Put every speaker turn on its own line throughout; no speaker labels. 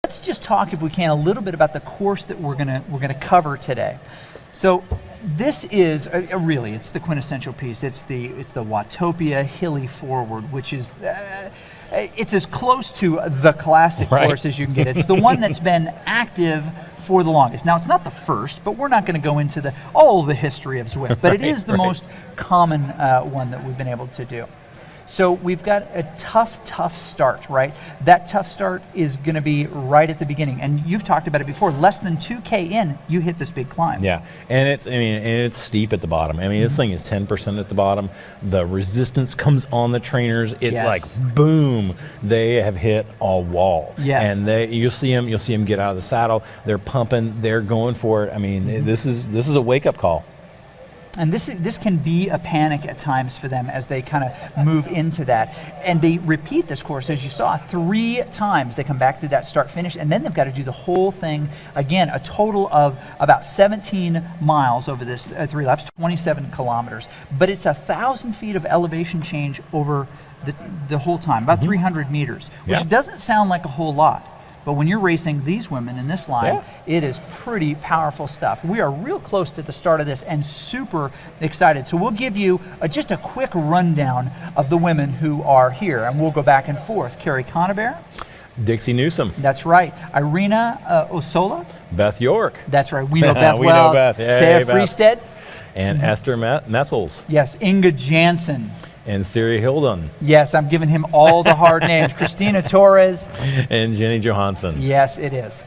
let's just talk, if we can, a little bit about the course that we're gonna cover today. So this is really, it's the quintessential piece. It's the Watopia Hilly Forward, which is it's as close to the classic course as you can get. It's the one that's been active for the longest. Now, it's not the first, but we're not going to go into all the history of Zwift, but it is the most common one that we've been able to do. So we've got a tough start, right? That tough start is going to be right at the beginning, and you've talked about it before. Less than 2K in, you hit this big climb.
Yeah, and it's steep at the bottom. I mean, this thing is 10% at the bottom. The resistance comes on the trainers. It's like boom, they have hit a wall.
Yes,
and you'll see them get out of the saddle. They're pumping. They're going for it. I mean, this is a wake up call.
And this can be a panic at times for them as they kind of move into that. And they repeat this course, as you saw, 3 times. They come back to that start finish, and then they've got to do the whole thing again, a total of about 17 miles over this 3 laps, 27 kilometers. But it's 1,000 feet of elevation change over the whole time, about 300 meters, which doesn't sound like a whole lot. But when you're racing these women in this line, it is pretty powerful stuff. We are real close to the start of this and super excited. So we'll give you just a quick rundown of the women who are here, and we'll go back and forth. Carrie Conaber.
Dixie Newsom.
That's right. Irina Osola.
Beth York.
That's right. We know Beth well.
We know Beth.
Taya Freestead.
And Esther Messels.
Yes. Inga Jansen.
And Siri Hildon.
Yes, I'm giving him all the hard names. Christina Torres.
And Jenny Johansson.
Yes, it is.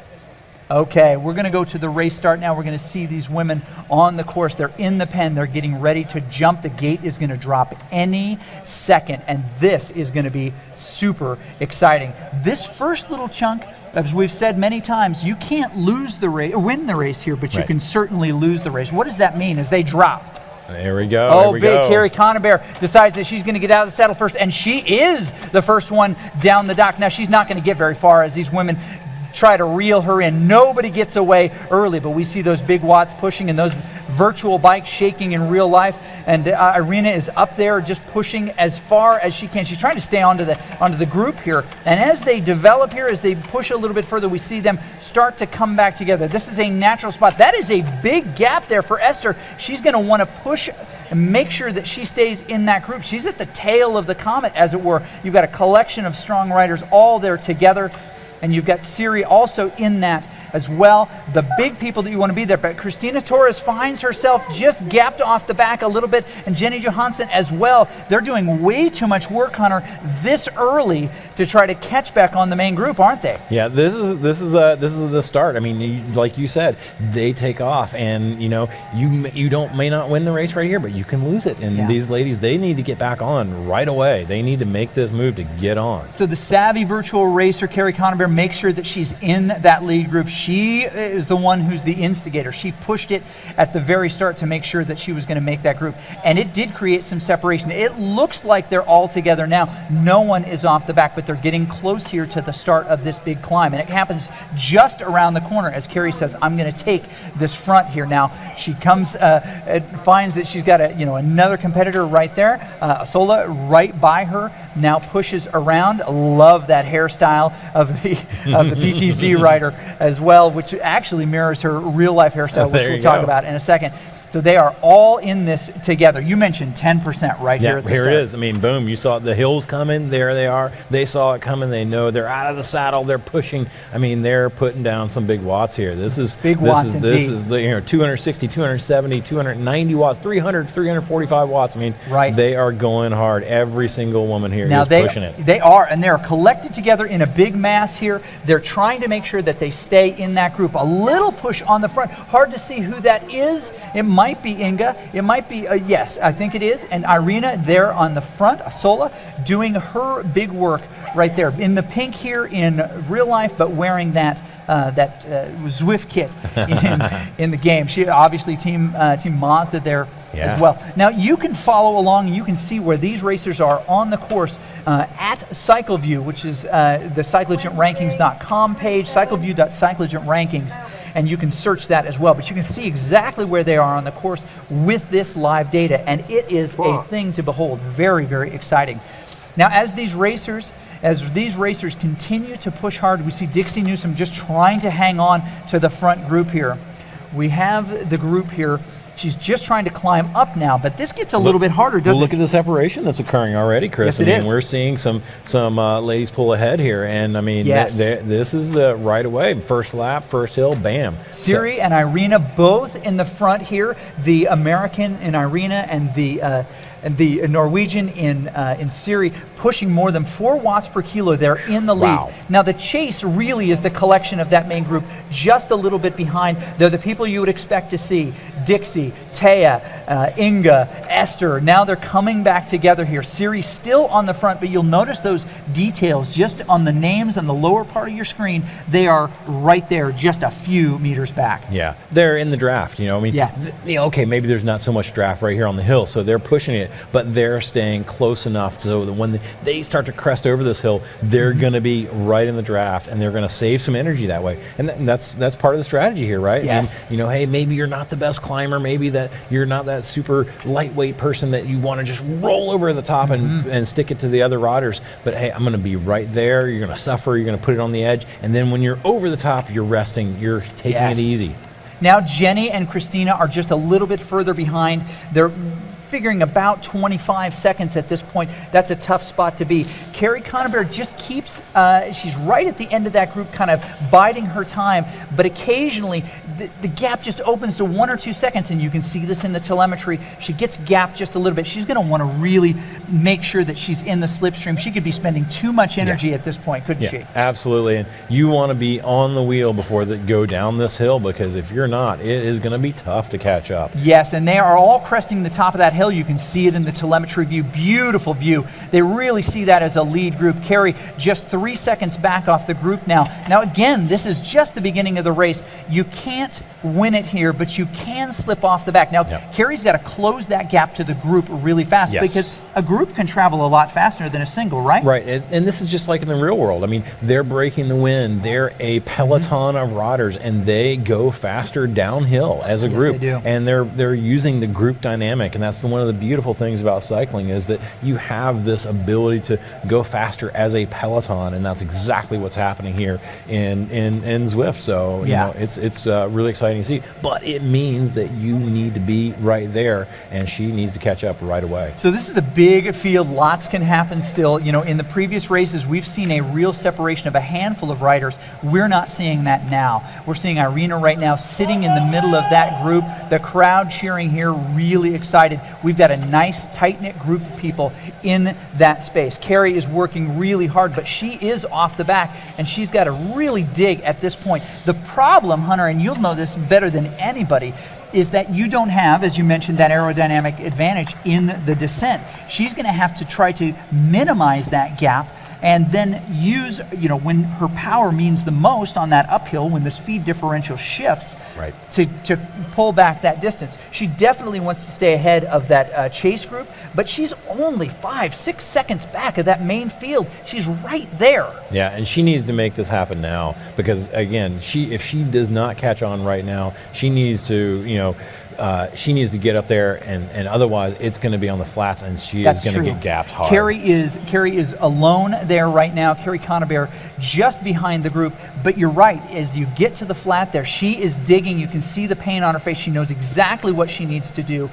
Okay, we're going to go to the race start now. We're going to see these women on the course. They're in the pen. They're getting ready to jump. The gate is going to drop any second, and this is going to be super exciting. This first little chunk, as we've said many times, you can't lose the race, win the race here, but you can certainly lose the race. What does that mean as they drop?
There we go.
Oh, big. Carrie Conaber decides that she's going to get out of the saddle first, and she is the first one down the dock. Now, she's not going to get very far as these women try to reel her in. Nobody gets away early, but we see those big watts pushing and those virtual bikes shaking in real life. And Irina is up there just pushing as far as she can. She's trying to stay onto the group here. And as they develop here, as they push a little bit further, we see them start to come back together. This is a natural spot. That is a big gap there for Esther. She's going to want to push and make sure that she stays in that group. She's at the tail of the comet, as it were. You've got a collection of strong riders all there together. And you've got Siri also in that as well. The big people that you want to be there. But Christina Torres finds herself just gapped off the back a little bit, and Jenny Johansson as well. They're doing way too much work on her this early to try to catch back on the main group, aren't they?
Yeah, this is the start. I mean, like you said, they take off, and you may not win the race right here, but you can lose it. And these ladies, they need to get back on right away. They need to make this move to get on.
So the savvy virtual racer, Carrie Conaber, makes sure that she's in that lead group. She is the one who's the instigator. She pushed it at the very start to make sure that she was going to make that group. And it did create some separation. It looks like they're all together now. No one is off the back, but they're getting close here to the start of this big climb. And it happens just around the corner as Carrie says, I'm going to take this front here. Now, she comes, finds that she's got another competitor right there. Sola right by her, now pushes around. Love that hairstyle of the PTZ rider as well, which actually mirrors her real life hairstyle, which we'll talk about in a second. So they are all in this together. You mentioned 10% right here at the start.
Here it is. I mean, boom, you saw the hills coming. There they are. They saw it coming. They know they're out of the saddle. They're pushing. I mean, they're putting down some big watts here. This is
big watts indeed.
This is the 260, 270, 290 watts, 300, 345 watts. I mean, they are going hard. Every single woman here is pushing it.
They are, and they're collected together in a big mass here. They're trying to make sure that they stay in that group. A little push on the front. Hard to see who that is. It might be Inga. It might be, yes, I think it is. And Irina there on the front, Sola, doing her big work right there. In the pink here in real life, but wearing that Zwift kit in the game. She obviously team Mazda there as well. Now you can follow along. You can see where these racers are on the course at CycleView, which is the CycleAgentRankings.com page, CycleView.CycleAgentRankings, and you can search that as well. But you can see exactly where they are on the course with this live data, and it is a thing to behold. Very, very exciting. Now, as these racers as these racers continue to push hard, we see Dixie Newsom just trying to hang on to the front group here. We have the group here. She's just trying to climb up now, but this gets a little bit harder, doesn't it?
Look at the separation that's occurring already, Chris.
Yes, it is.
We're seeing some ladies pull ahead here, and I mean,
yes.
This is the right away. First lap, first hill, bam.
Siri and Irina both in the front here. The American in Irina and the Norwegian in Siri pushing more than 4 watts per kilo. They're in the lead.
Wow.
Now the chase really is the collection of that main group, just a little bit behind. They're the people you would expect to see. Dixie, Taya, Inga, Esther. Now they're coming back together here. Siri still on the front, but you'll notice those details just on the names on the lower part of your screen. They are right there, just a few meters back.
Yeah, they're in the draft. I mean, okay, maybe there's not so much draft right here on the hill, so they're pushing it, but they're staying close enough so that when they start to crest over this hill, they're going to be right in the draft, and they're going to save some energy that way. And that's part of the strategy here, right?
Yes.
I mean, hey, maybe you're not the best climber, maybe that you're not that super lightweight person that you want to just roll over the top and stick it to the other riders. But hey, I'm going to be right there. You're going to suffer. You're going to put it on the edge, and then when you're over the top, you're resting. You're taking it easy.
Now Jenny and Christina are just a little bit further behind. They're figuring about 25 seconds at this point. That's a tough spot to be. Carrie Conabear just keeps, she's right at the end of that group, kind of biding her time, but occasionally the gap just opens to 1 or 2 seconds, and you can see this in the telemetry. She gets gapped just a little bit. She's going to want to really make sure that she's in the slipstream. She could be spending too much energy at this point, couldn't she?
Absolutely, and you want to be on the wheel before they go down this hill, because if you're not, it is going to be tough to catch up.
Yes, and they are all cresting the top of that hill. You can see it in the telemetry view. Beautiful view. They really see that as a lead group. Carrie just 3 seconds back off the group now. Now again, this is just the beginning of the race. You can't win it here, but you can slip off the back. Now, Carrie's got to close that gap to the group really fast, because a group can travel a lot faster than a single, right?
Right, and this is just like in the real world. I mean, they're breaking the wind. They're a peloton of riders, and they go faster downhill as a group.
They do.
And they're using the group dynamic, and that's one of the beautiful things about cycling, is that you have this ability to go faster as a peloton, and that's exactly what's happening here in Zwift. So you know, it's really exciting to see, but it means that you need to be right there, and she needs to catch up right away.
So this is a big field. Lots can happen still. You know, in the previous races, we've seen a real separation of a handful of riders. We're not seeing that now. We're seeing Irina right now sitting in the middle of that group. The crowd cheering here, really excited. We've got a nice, tight-knit group of people in that space. Carrie is working really hard, but she is off the back, and she's got to really dig at this point. The problem, Hunter, and you'll know this better than anybody, is that you don't have, as you mentioned, that aerodynamic advantage in the descent. She's going to have to try to minimize that gap and then use, you know, when her power means the most on that uphill, when the speed differential shifts, to pull back that distance. She definitely wants to stay ahead of that chase group, but she's only 5-6 seconds back of that main field. She's right there.
Yeah, and she needs to make this happen now, because again, if she does not catch on right now, she needs to, you know, she needs to get up there, and otherwise it's going to be on the flats, and she is going to get gapped hard.
Carrie is alone there right now. Carrie Conabear just behind the group, but you're right. As you get to the flat there, she is digging. You can see the pain on her face. She knows exactly what she needs to do,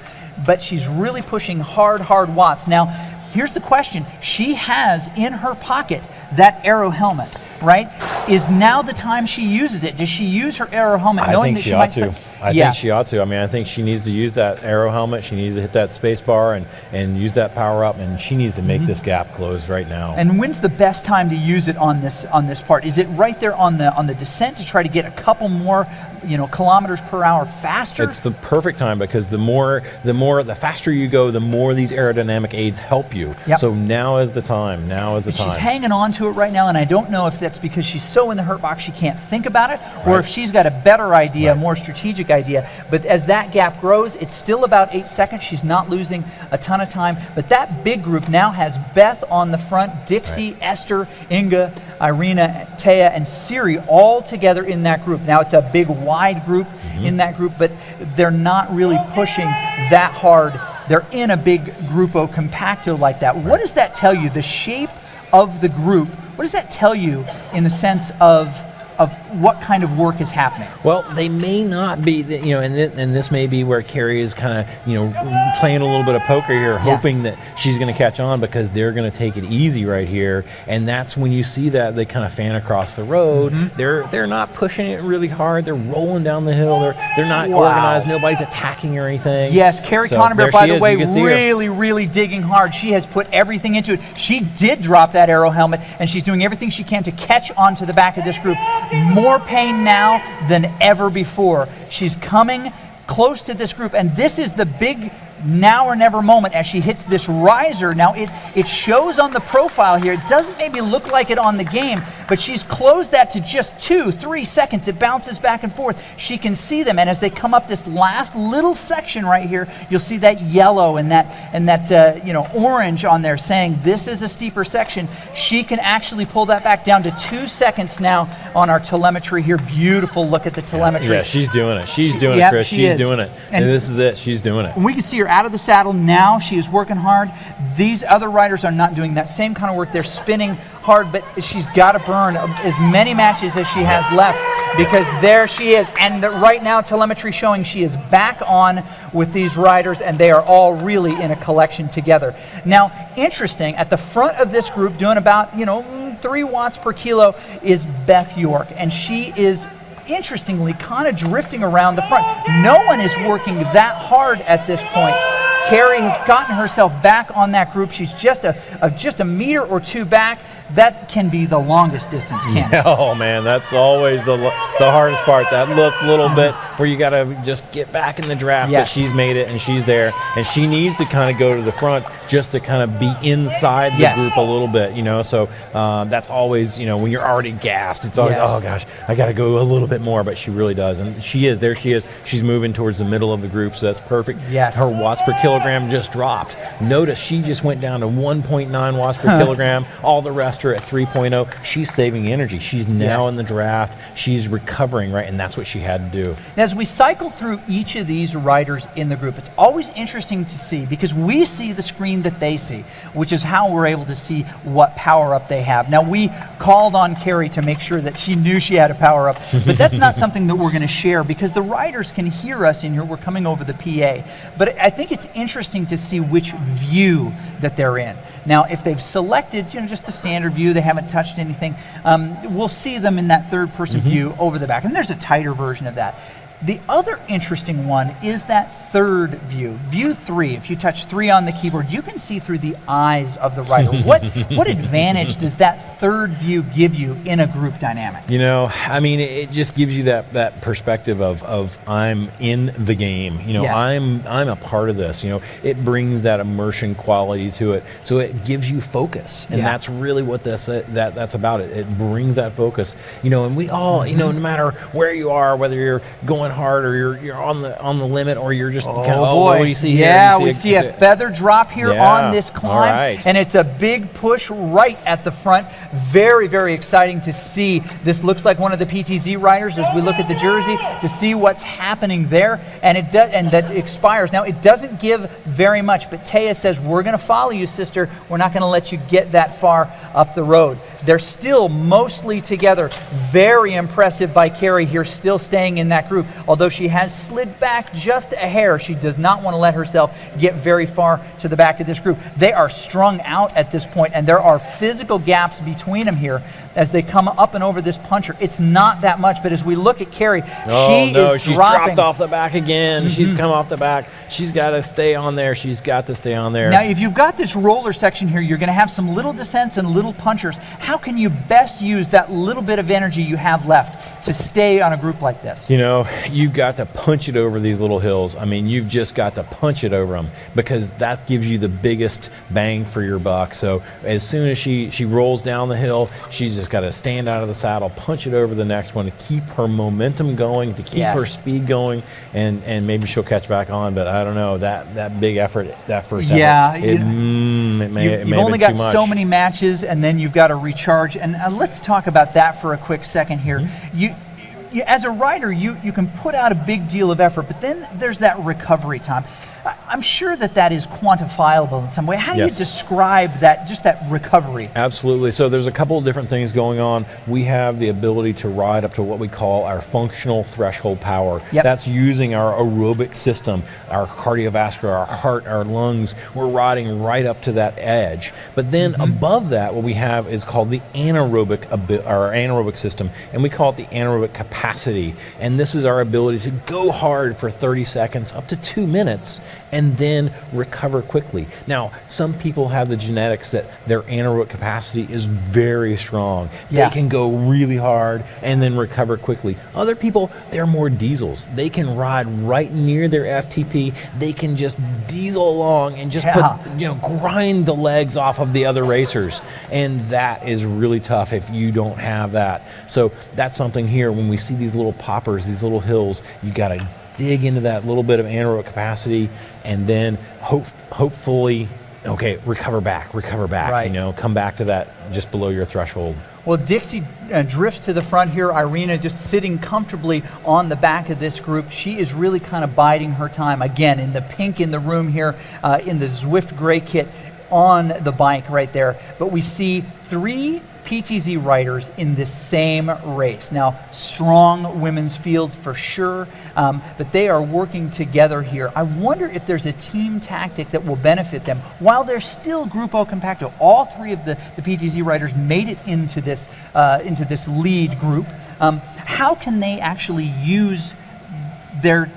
but she's really pushing hard watts. Now, here's the question. She has in her pocket that Aero helmet, right? Is now the time she uses it? Does she use her Aero helmet knowing that she might...
I think she ought to. I mean, I think she needs to use that Aero helmet. She needs to hit that space bar and use that power up, and she needs to make this gap close right now.
And when's the best time to use it on this part? Is it right there on the descent to try to get a couple more, you know, kilometers per hour faster?
It's the perfect time, because the faster you go, the more these aerodynamic aids help you. So now is the time. She's
hanging on to it right now, and I don't know if that's because she's so in the hurt box she can't think about it, or if she's got a better idea, a more strategic idea. But as that gap grows, it's still about 8 seconds. She's not losing a ton of time. But that big group now has Beth on the front, Dixie, Esther, Inga, Irina, Taya, and Siri all together in that group. Now it's a big wide group in that group, but they're not really pushing that hard. They're in a big grupo compacto like that. What does that tell you? The shape of the group. What does that tell you in the sense of what kind of work is happening?
Well, they may not be, and this may be where Carrie is kind of, playing a little bit of poker here, hoping that she's going to catch on because they're going to take it easy right here. And that's when you see that they kind of fan across the road. They're not pushing it really hard. They're rolling down the hill. They're not organized. Nobody's attacking or anything.
Yes, Carrie Conover, by the way, really digging hard. She has put everything into it. She did drop that arrow helmet, and she's doing everything she can to catch onto the back of this group. More pain now than ever before. She's coming close to this group, and this is the big now or never moment as she hits this riser. Now it shows on the profile here. It doesn't maybe look like it on the game, but she's closed that to just 2-3 seconds. It bounces back and forth. She can see them, and as they come up this last little section right here, you'll see that yellow and that orange on there saying this is a steeper section. She can actually pull that back down to 2 seconds now on our telemetry here. Beautiful look at the telemetry.
Yeah, she's doing it. She's doing it, Chris. She's doing it. And this is it. She's doing it.
We can see her out of the saddle now. She is working hard. These other riders are not doing that same kind of work. They're spinning hard, but she's got to burn as many matches as she has left, because there she is. And right now, telemetry showing she is back on with these riders, and they are all really in a collection together. Now, interesting, at the front of this group, doing about 3 watts per kilo, is Beth York, and she is interestingly kind of drifting around the front. No one is working that hard at this point. Carrie has gotten herself back on that group. She's just a meter or two back. That can be the longest distance, can't it?
Oh man, that's always the hardest part. That little bit where you got to just get back in the draft.
Yes.
But she's made it, and she's there, and she needs to kind of go to the front just to kind of be inside the group a little bit, So that's always, when you're already gassed, it's always, oh gosh, I got to go a little bit more. But she really does, and she is. There she is. She's moving towards the middle of the group, so that's perfect.
Yes.
Her watts per kilogram just dropped. Notice she just went down to 1.9 watts per kilogram. All the rest are at 3.0. She's saving energy. She's now in the draft. She's recovering, right? And that's what she had to do.
Now, as we cycle through each of these riders in the group, it's always interesting to see, because we see the screen that they see, which is how we're able to see what power up they have. Now, we called on Carrie to make sure that she knew she had a power up, but that's not something that we're going to share, because the riders can hear us in here. We're coming over the PA. But I think it's interesting to see which view that they're in. Now, if they've selected, just the standard view, they haven't touched anything, we'll see them in that third-person view over the back. And there's a tighter version of that. The other interesting one is that third view, view 3. If you touch 3 on the keyboard, you can see through the eyes of the rider. What advantage does that third view give you in a group dynamic?
It just gives you that perspective of I'm in the game. I'm a part of this. It brings that immersion quality to it, so it gives you focus, and that's really what that's about. It brings that focus. And we all, no matter where you are, whether you're going hard or you're on the limit, or you're just what do you see here?
We see a feather drop here on this climb, and it's a big push right at the front. Very, very exciting to see. This looks like one of the PTZ riders as we look at the jersey to see what's happening there, and that expires. Now, it doesn't give very much, but Taya says, we're going to follow you, sister. We're not going to let you get that far up the road. They're still mostly together. Very impressive by Carrie here, still staying in that group. Although she has slid back just a hair, she does not want to let herself get very far to the back of this group. They are strung out at this point, and there are physical gaps between them here as they come up and over this puncher. It's not that much, but as we look at Carrie, she's
dropped off the back again. She's come off the back. She's got to stay on there. She's got to stay on there.
Now, if you've got this roller section here, you're going to have some little descents and little punchers. How can you best use that little bit of energy you have left to stay on a group like this?
You've got to punch it over these little hills. You've just got to punch it over them, because that gives you the biggest bang for your buck. So as soon as she rolls down the hill, she's just got to stand out of the saddle, punch it over the next one to keep her momentum going, to keep her speed going, and maybe she'll catch back on. But I don't know, that big effort, that first effort, you've
only got so many matches, and then you've got to recharge. And let's talk about that for a quick second here. You, as a rider, you can put out a big deal of effort, but then there's that recovery time. I'm sure that is quantifiable in some way. How do
Yes.
you describe that, just that recovery?
Absolutely. So there's a couple of different things going on. We have the ability to ride up to what we call our functional threshold power.
Yep.
That's using our aerobic system, our cardiovascular, our heart, our lungs. We're riding right up to that edge. But then above that, what we have is called the anaerobic system, and we call it the anaerobic capacity. And this is our ability to go hard for 30 seconds, up to 2 minutes, and then recover quickly. Now, some people have the genetics that their anaerobic capacity is very strong.
Yeah.
They can go really hard and then recover quickly. Other people, they're more diesels. They can ride right near their FTP. They can just diesel along and just grind the legs off of the other racers. And that is really tough if you don't have that. So that's something here, when we see these little poppers, these little hills, you gotta dig into that little bit of anaerobic capacity, and then hopefully, recover back,
Right.
come back to that just below your threshold.
Well, Dixie drifts to the front here. Irina just sitting comfortably on the back of this group. She is really kind of biding her time. Again, in the pink in the room here, in the Zwift gray kit on the bike right there. But we see 3 PTZ riders in this same race. Now, strong women's field for sure, but they are working together here. I wonder if there's a team tactic that will benefit them while they're still Grupo Compacto. All 3 of the PTZ riders made it into this lead group. How can they actually use their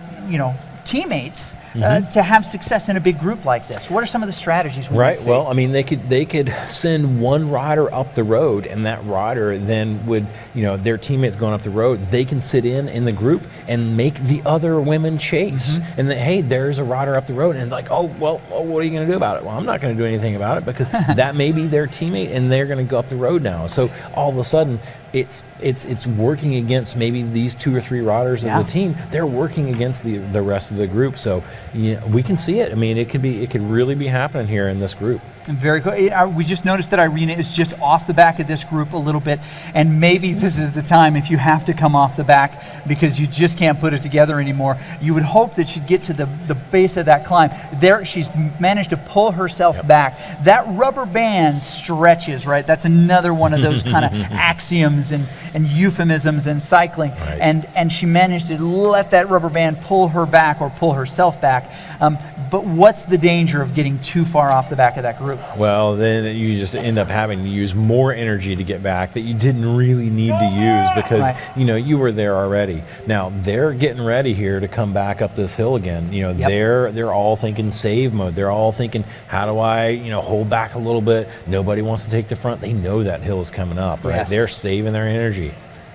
teammates to have success in a big group like this? What are some of the strategies we might see?
Well, I mean, they could send one rider up the road, and that rider then would, their teammates going up the road, they can sit in the group and make the other women chase. And then, hey, there's a rider up the road, and like, what are you going to do about it? Well, I'm not going to do anything about it, because that may be their teammate, and they're going to go up the road now. So all of a sudden, it's working against maybe these 2 or 3 riders of the team. They're working against the rest of the group. So we can see it. I mean, it could really be happening here in this group.
Very cool. We just noticed that Irina is just off the back of this group a little bit, and maybe this is the time, if you have to come off the back because you just can't put it together anymore. You would hope that she'd get to the base of that climb. There, she's managed to pull herself back. That rubber band stretches, right? That's another one of those kind of axioms and euphemisms in cycling.
Right.
And she managed to let that rubber band pull her back, or pull herself back. But what's the danger of getting too far off the back of that group?
Well, then you just end up having to use more energy to get back that you didn't really need to use, because you were there already. Now they're getting ready here to come back up this hill again. They're all thinking save mode. They're all thinking, how do I hold back a little bit? Nobody wants to take the front. They know that hill is coming up, right?
Yes.
They're saving their energy.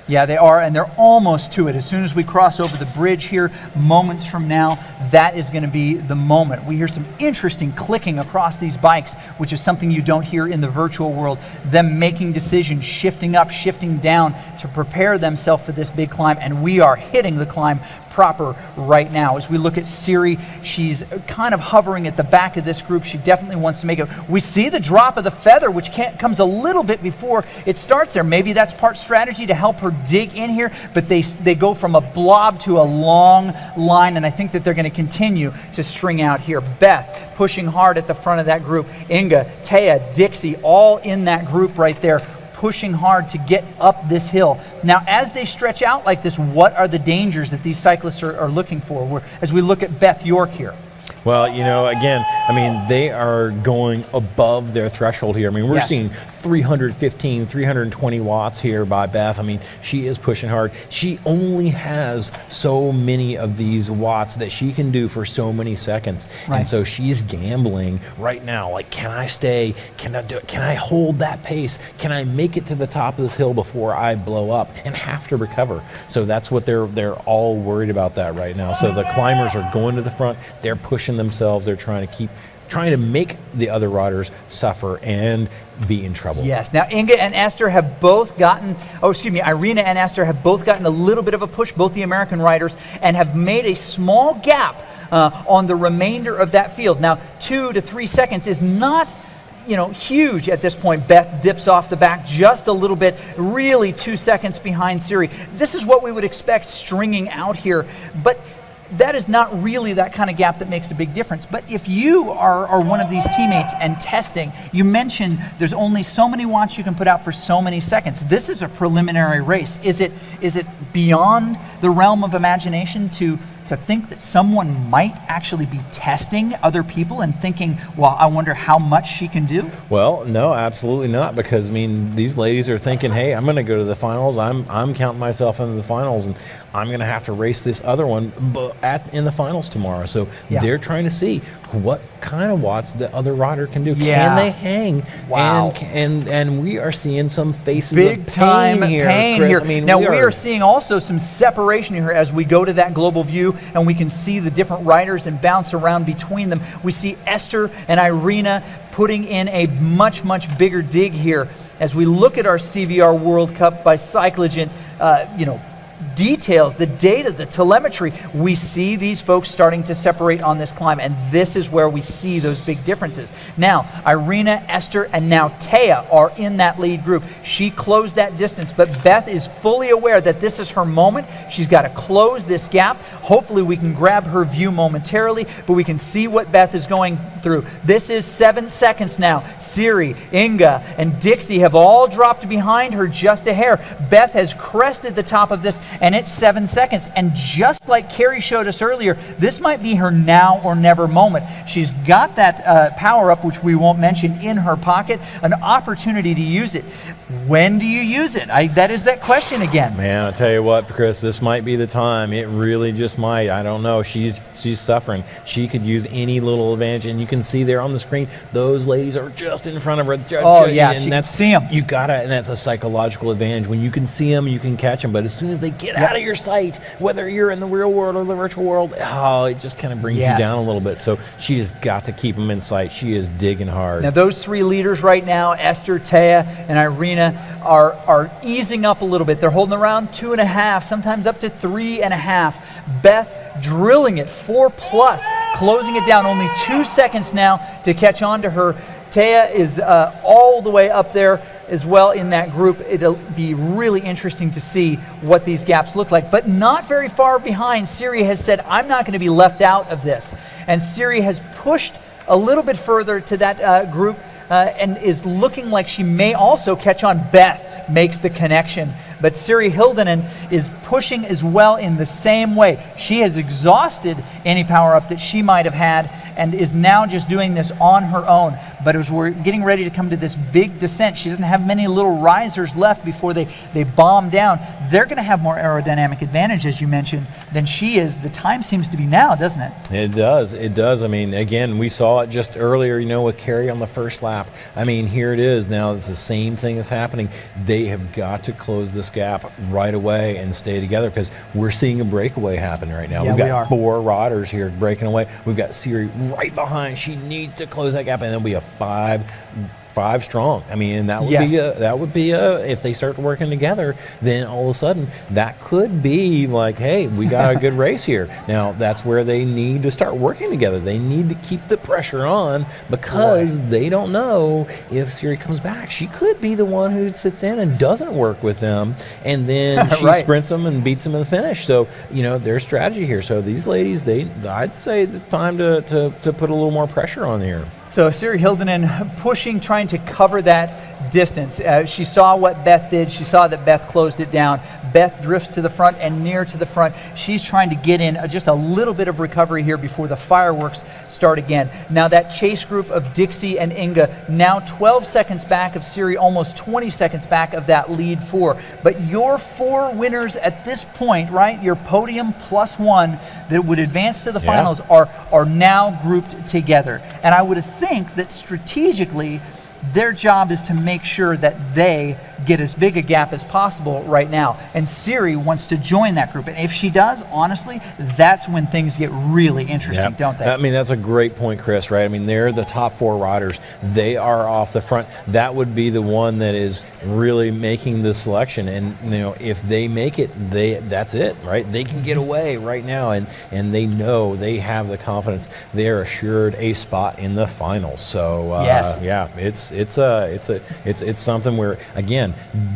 Yeah, they are, and they're almost to it. As soon as we cross over the bridge here, moments from now, that is going to be the moment. We hear some interesting clicking across these bikes, which is something you don't hear in the virtual world. Them making decisions, shifting up, shifting down to prepare themselves for this big climb, and we are hitting the climb proper right now. As we look at Siri, she's kind of hovering at the back of this group. She definitely wants to make it. We see the drop of the feather, which comes a little bit before it starts there. Maybe that's part strategy to help her dig in here, but they go from a blob to a long line, and I think that they're going to continue to string out here. Beth pushing hard at the front of that group. Inga, Taya, Dixie, all in that group right there, pushing hard to get up this hill. Now, as they stretch out like this, what are the dangers that these cyclists are looking for? As we look at Beth York here.
Well, again, I mean, they are going above their threshold here. I mean, we're seeing 315, 320 watts here by Beth. I mean, she is pushing hard. She only has so many of these watts that she can do for so many seconds.
Right.
And so she's gambling right now. Like, can I stay? Can I do it? Can I hold that pace? Can I make it to the top of this hill before I blow up and have to recover? So that's what they're all worried about that right now. So the climbers are going to the front. They're pushing themselves. They're trying to make the other riders suffer and be in trouble.
Yes. Now, Inga and Esther have both gotten, Irina and Esther have both gotten a little bit of a push, both the American riders, and have made a small gap on the remainder of that field. Now, 2 to 3 seconds is not huge at this point. Beth dips off the back just a little bit, really 2 seconds behind Siri. This is what we would expect stringing out here. But that is not really that kind of gap that makes a big difference. But if you are one of these teammates and testing, you mentioned there's only so many watts you can put out for so many seconds. This is a preliminary race. Is it beyond the realm of imagination to think that someone might actually be testing other people and thinking, well, I wonder how much she can do?
Well, no, absolutely not, because I mean, these ladies are thinking, hey, I'm going to go to the finals. I'm counting myself into the finals, and I'm going to have to race this other one in the finals tomorrow. So they're trying to see what kind of watts the other rider can do.
Yeah.
Can they hang?
Wow.
And we are seeing some faces
big
of
time
pain
pain
Chris.
here.
I mean,
now we are seeing also some separation here as we go to that global view, and we can see the different riders and bounce around between them. We see Esther and Irina putting in a much, much bigger dig here. As we look at our CVR World Cup by Cyclogen, details, the data, the telemetry, we see these folks starting to separate on this climb, and this is where we see those big differences. Now, Irina, Esther, and now Taya are in that lead group. She closed that distance, but Beth is fully aware that this is her moment. She's got to close this gap. Hopefully we can grab her view momentarily, but we can see what Beth is going through. This is 7 seconds now. Siri, Inga, and Dixie have all dropped behind her just a hair. Beth has crested the top of this, and it's 7 seconds. And just like Carrie showed us earlier, this might be her now or never moment. She's got that power up, which we won't mention, in her pocket, an opportunity to use it. When do you use it? That is that question again.
Man, I'll tell you what, Chris, this might be the time. It really just might. I don't know. She's suffering. She could use any little advantage, and you can see there on the screen, those ladies are just in front of her.
Oh, yeah, she can see them.
You gotta, and that's a psychological advantage. When you can see them, you can catch them, but as soon as they get out of your sight, whether you're in the real world or the virtual world, it just kind of brings you down a little bit. So she has got to keep them in sight. She is digging hard.
Now those three leaders right now, Esther, Taya, and Irina, are easing up a little bit. They're holding around 2.5, sometimes up to 3.5. Beth drilling it 4+, closing it down. Only 2 seconds now to catch on to her. Taya is all the way up there as well in that group. It'll be really interesting to see what these gaps look like, but not very far behind. Siri has said, I'm not going to be left out of this. And Siri has pushed a little bit further to that group and is looking like she may also catch on. Beth makes the connection, but Siri Hildenen is pushing as well in the same way. She has exhausted any power up that she might have had and is now just doing this on her own. But as we're getting ready to come to this big descent, she doesn't have many little risers left before they bomb down. They're going to have more aerodynamic advantage, as you mentioned, than she is. The time seems to be now, doesn't it?
It does. It does. I mean, again, we saw it just earlier, with Carrie on the first lap. I mean, here it is now. It's the same thing that's happening. They have got to close this gap right away and stay together, because we're seeing a breakaway happen right now.
Yeah,
We've got
we are.
4 riders here breaking away. We've got Siri right behind. She needs to close that gap, and there'll be a 5 strong. I mean, and that would be if they start working together, then all of a sudden that could be like, hey, we got a good race here. Now that's where they need to start working together. They need to keep the pressure on, because they don't know if Siri comes back. She could be the one who sits in and doesn't work with them, and then she sprints them and beats them in the finish. So their strategy here. So these ladies, I'd say it's time to put a little more pressure on here.
So Siri Hildenen pushing, trying to cover that distance. She saw what Beth did. She saw that Beth closed it down. Beth drifts to the front and near to the front. She's trying to get in just a little bit of recovery here before the fireworks start again. Now that chase group of Dixie and Inga, now 12 seconds back of Siri, almost 20 seconds back of that lead 4. But your 4 winners at this point, right, your podium +1 that would advance to the finals are now grouped together. And I would think that strategically, their job is to make sure that they get as big a gap as possible right now. And Siri wants to join that group. And if she does, honestly, that's when things get really interesting, don't they?
I mean, that's a great point, Chris, right? I mean, they're the top 4 riders. They are off the front. That would be the one that is really making the selection. And, if they make it, that's it, right? They can get away right now, and they know they have the confidence. They are assured a spot in the finals. So, it's something where, again,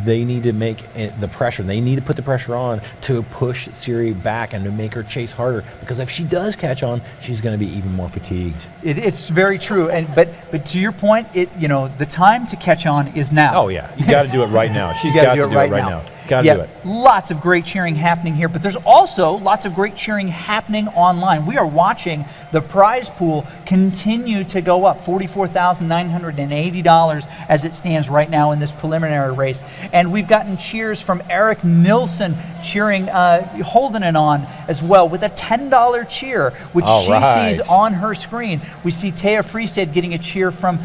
they need to make the pressure. They need to put the pressure on to push Siri back and to make her chase harder, because if she does catch on, she's going to be even more fatigued.
It's very true, but to your point, the time to catch on is now.
Oh yeah, you got to do it right now. She's
got to
do it right now. Got to do it.
Lots of great cheering happening here, but there's also lots of great cheering happening online. We are watching the prize pool continue to go up, $44,980 as it stands right now in this preliminary race. And we've gotten cheers from Eric Nilsson cheering Holden on as well with a $10 cheer, which she sees on her screen. We see Taya Freestead getting a cheer from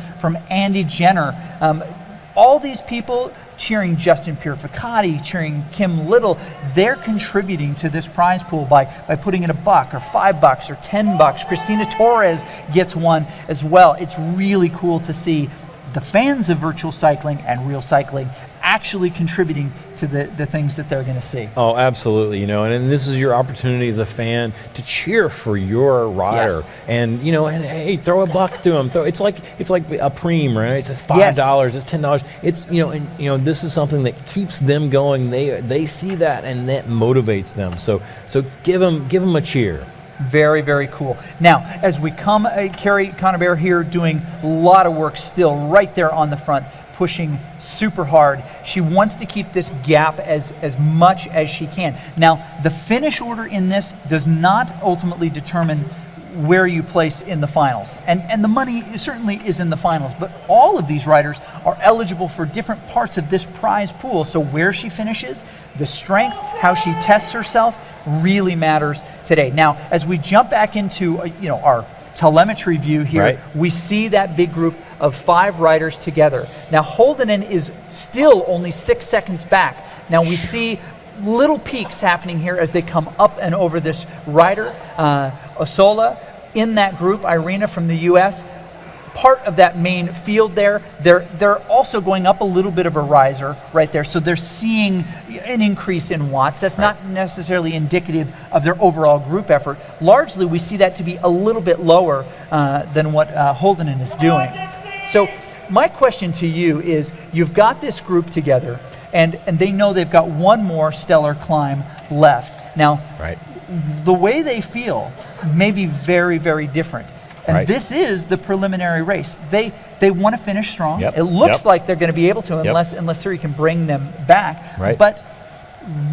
Andy Jenner. All these people cheering Justin Purificati, cheering Kim Little, they're contributing to this prize pool by putting in $1 or $5 or $10. Christina Torres gets one as well. It's really cool to see the fans of virtual cycling and real cycling actually contributing to the things that they're going to see.
Oh, absolutely. And this is your opportunity as a fan to cheer for your rider.
Yes.
And and hey, throw $1 to them. It's like a preem, right? It's $5, it's $10. It's this is something that keeps them going. They see that, and that motivates them. So give them a cheer.
Very, very cool. Now, as we come, Carrie Conaber here doing a lot of work still right there on the front, pushing super hard. She wants to keep this gap as much as she can. Now, the finish order in this does not ultimately determine where you place in the finals. And the money certainly is in the finals, but all of these riders are eligible for different parts of this prize pool. So where she finishes, the strength, how she tests herself really matters today. Now, as we jump back into our telemetry view here, we see that big group of 5 riders together. Now, Holden is still only 6 seconds back. Now, we see little peaks happening here as they come up and over this rider. Osola in that group, Irina from the US, part of that main field there. They're also going up a little bit of a riser right there, so they're seeing an increase in watts. That's not necessarily indicative of their overall group effort. Largely, we see that to be a little bit lower than what Holden is doing. So my question to you is, you've got this group together, and they know they've got one more stellar climb left. Now, the way they feel may be very, very different. And this is the preliminary race. They want to finish strong. It looks like they're going to be able to, unless Siri can bring them back. But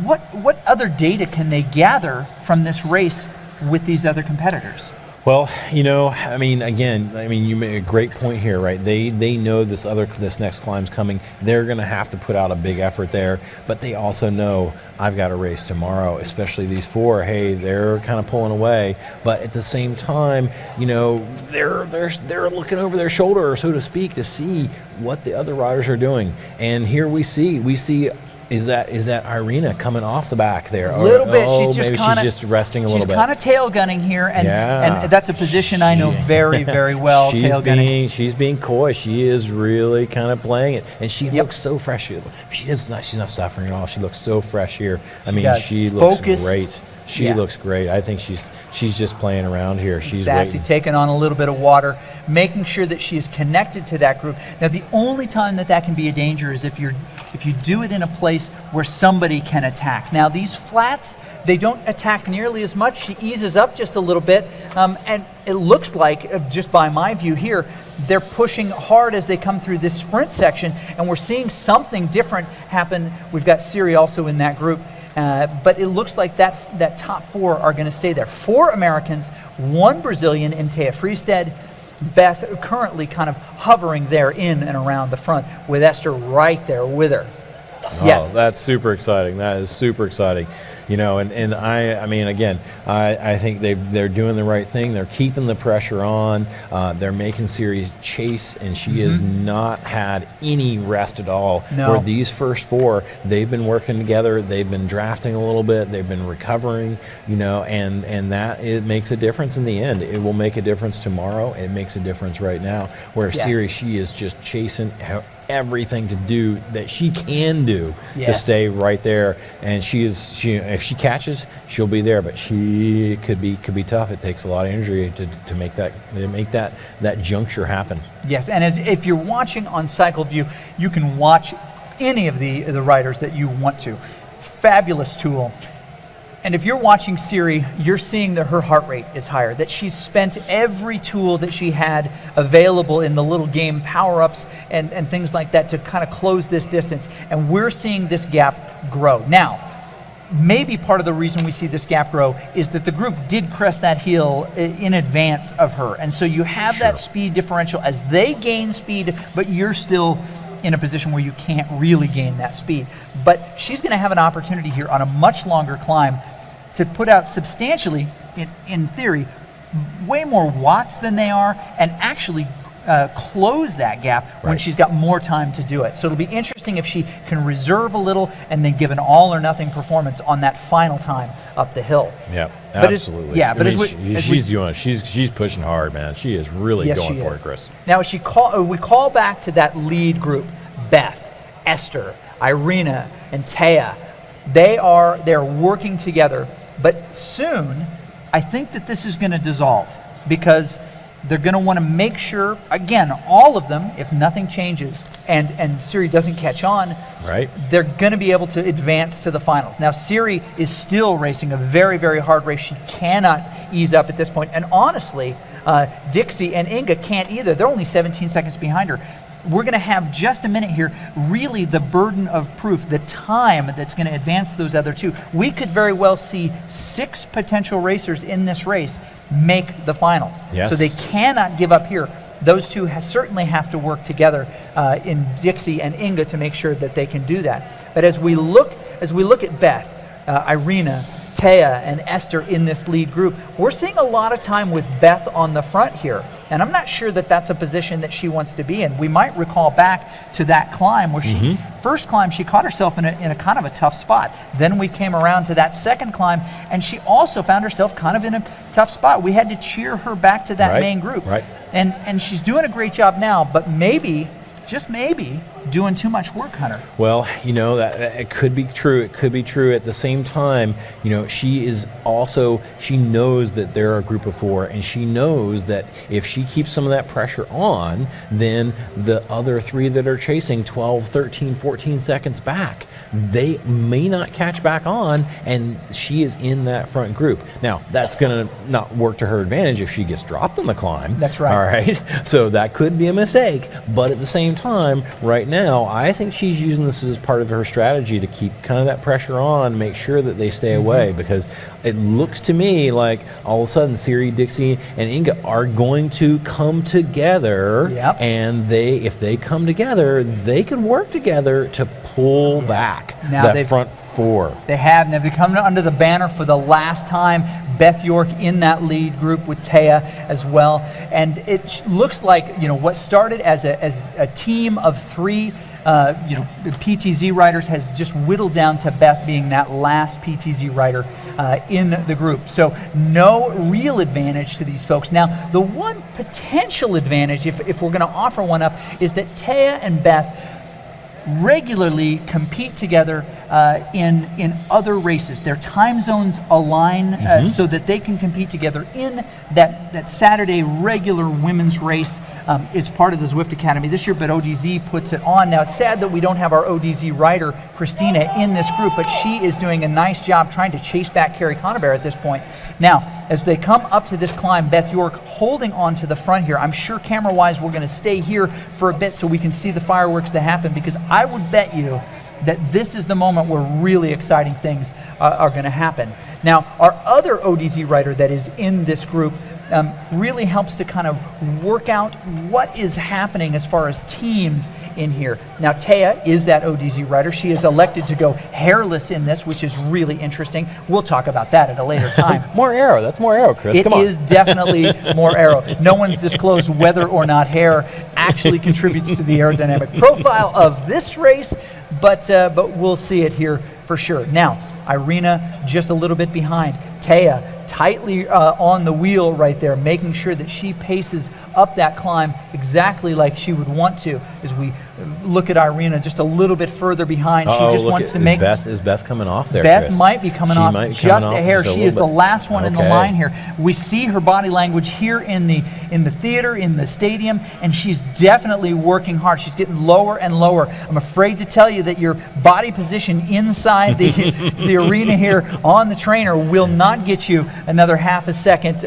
what other data can they gather from this race with these other competitors?
Well, you made a great point here, right? They know this next climb's coming. They're going to have to put out a big effort there, but they also know I've got a race tomorrow, especially these 4. Hey, they're kind of pulling away, but at the same time, they're looking over their shoulder, so to speak, to see what the other riders are doing. And here we see. Is that Irina coming off the back there?
A little bit. She's
just resting a little bit.
She's kind of tail gunning here, and that's a position I know very, very well.
She's being coy. She is really kind of playing it, and she looks so fresh. She's not suffering at all. She looks so fresh here. She looks great. She looks great. I think she's just playing around here. She's
sassy, taking on a little bit of water, making sure that she is connected to that group. Now, the only time that can be a danger is if you do it in a place where somebody can attack. Now, these flats, they don't attack nearly as much. She eases up just a little bit, and it looks like, just by my view here, they're pushing hard as they come through this sprint section, and we're seeing something different happen. We've got Siri also in that group. But it looks like that top 4 are going to stay there. 4 Americans, 1 Brazilian in Taya Freestead. Beth currently kind of hovering there in and around the front with Esther right there with her.
Oh, that's super exciting. That is super exciting. I think they're doing the right thing. They're keeping the pressure on. They're making Siri chase, and she has not had any rest at all.
No.
Where these first 4, they've been working together. They've been drafting a little bit. They've been recovering. And that it makes a difference in the end. It will make a difference tomorrow. It makes a difference right now. Where Siri, she is just chasing everything to do that she can do to stay right there, and if she catches, she'll be there, but she could be tough. It takes a lot of energy to make that juncture happen.
Yes, and if you're watching on CycleView, you can watch any of the riders that you want to. Fabulous tool. And if you're watching Siri, you're seeing that her heart rate is higher, that she's spent every tool that she had available in the little game, power-ups and things like that to kind of close this distance. And we're seeing this gap grow. Now, maybe part of the reason we see this gap grow is that the group did crest that hill in advance of her. And so you have that speed differential as they gain speed, but you're still in a position where you can't really gain that speed. But she's going to have an opportunity here on a much longer climb to put out substantially, in theory, way more watts than they are, and actually close that gap when she's got more time to do it. So it'll be interesting if she can reserve a little and then give an all or nothing performance on that final time up the hill.
Yeah, absolutely. She's pushing hard, man. She is really going for it, Chris.
Now, we call back to that lead group: Beth, Esther, Irina, and Taya. They're working together, but soon I think that this is going to dissolve, because they're going to want to make sure, again, all of them, if nothing changes and Siri doesn't catch on, they're going to be able to advance to the finals. Now, Siri is still racing a very, very hard race. She cannot ease up at this point. And honestly, Dixie and Inga can't either. They're only 17 seconds behind her. We're going to have just a minute here, really the burden of proof, the time that's going to advance those other two. We could very well see 6 potential racers in this race make the finals.
Yes.
So they cannot give up here. Those two certainly have to work together in Dixie and Inga to make sure that they can do that. But as we look at Beth, Irina, Taya, and Esther in this lead group, we're seeing a lot of time with Beth on the front here. And I'm not sure that that's a position that she wants to be in. We might recall back to that climb where first climb, she caught herself in a kind of a tough spot. Then we came around to that second climb, and she also found herself kind of in a tough spot. We had to cheer her back to that main group. And she's doing a great job now, but maybe, just maybe, doing too much work, Hunter.
Well, that it could be true. It could be true. At the same time, she knows that they're a group of 4, and she knows that if she keeps some of that pressure on, then the other 3 that are chasing 12, 13, 14 seconds back, they may not catch back on, and she is in that front group. Now, that's going to not work to her advantage if she gets dropped on the climb.
That's right.
All right. So that could be a mistake, but at the same time, right now, I think she's using this as part of her strategy to keep kind of that pressure on, make sure that they stay away, because it looks to me like all of a sudden Siri, Dixie, and Inga are going to come together, and if they come together, they can work together to pull back that front 4.
They have. Now, they've come under the banner for the last time. Beth York in that lead group with Taya as well. And it looks like, what started as a team of 3 PTZ riders has just whittled down to Beth being that last PTZ rider in the group. So no real advantage to these folks. Now, the one potential advantage, if we're going to offer one up, is that Taya and Beth regularly compete together in other races. Their time zones align so that they can compete together in that Saturday regular women's race. It's part of the Zwift Academy this year, but ODZ puts it on. Now, it's sad that we don't have our ODZ rider, Christina, in this group, but she is doing a nice job trying to chase back Carrie Conabear at this point. Now, as they come up to this climb, Beth York holding on to the front here. I'm sure camera-wise we're going to stay here for a bit so we can see the fireworks that happen, because I would bet you that this is the moment where really exciting things are going to happen. Now, our other ODZ rider that is in this group really helps to kind of work out what is happening as far as teams in here. Now, Taya is that ODZ rider. She is elected to go hairless in this, which is really interesting. We'll talk about that at a later time.
More aero. That's more aero, Chris. Come on.
It is definitely more aero. No one's disclosed whether or not hair actually contributes to the aerodynamic profile of this race, but we'll see it here for sure. Now, Irina just a little bit behind. Taya tightly on the wheel right there, making sure that she paces up that climb exactly like she would want to. As we look at Irina just a little bit further behind, she just wants to make...
Is Beth coming off there,
Beth
Chris?
might be coming off just a hair. She is the last one in the line here. We see her body language here in the theater, in the stadium, and she's definitely working hard. She's getting lower and lower. I'm afraid to tell you that your body position inside the arena here on the trainer will not get you another half a second,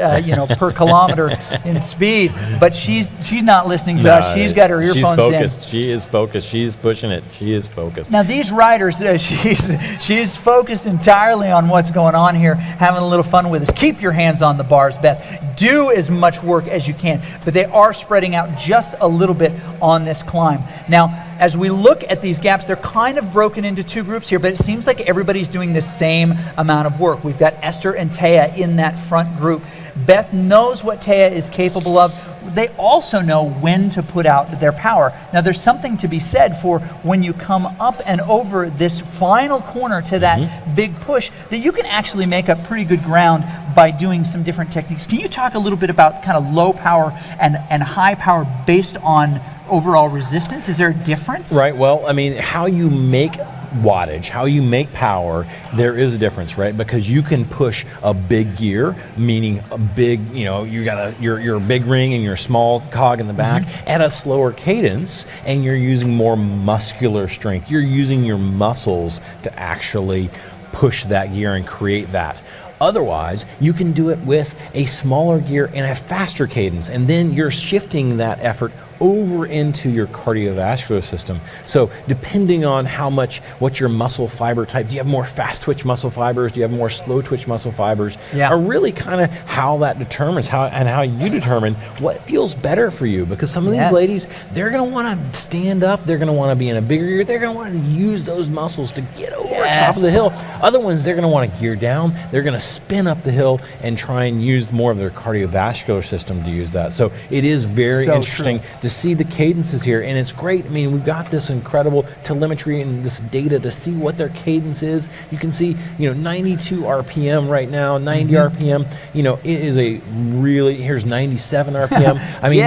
per kilometer in speed. But she's not listening to us. She's got her earphones in.
She is focused. She is pushing it. She is focused.
Now these riders, she's focused entirely on what's going on here, having a little fun with us. Keep your hands on the bars, Beth. Do as much work as you can, but they are spreading out just a little bit on this climb. Now, as we look at these gaps, they're kind of broken into two groups here, but it seems like everybody's doing the same amount of work. We've got Esther and Taya in that front group. Beth knows what Taya is capable of. They also know when to put out their power. Now, there's something to be said for when you come up and over this final corner to that big push, that you can actually make up pretty good ground by doing some different techniques. Can you talk a little bit about kind of low power and high power based on overall resistance? Is there a difference?
Right. Well, I mean, how you make wattage, how you make power, there is a difference, right? Because you can push a big gear, meaning a big, you got your big ring and your small cog in the back at a slower cadence, and you're using more muscular strength. You're using your muscles to actually push that gear and create that. Otherwise, you can do it with a smaller gear and a faster cadence, and then you're shifting that effort over into your cardiovascular system. So depending on what's your muscle fiber type, do you have more fast twitch muscle fibers, do you have more slow twitch muscle fibers, are really kind of how that determines how you determine what feels better for you. Because some of these ladies, they're going to want to stand up, they're going to want to be in a bigger gear, they're going to want to use those muscles to get over top of the hill. Other ones, they're going to want to gear down, they're going to spin up the hill and try and use more of their cardiovascular system to use that. So it is very interesting to see the cadences here, and it's great. I mean, we've got this incredible telemetry and this data to see what their cadence is. You can see, 92 RPM right now, 90 RPM. It is here's 97 RPM. I mean,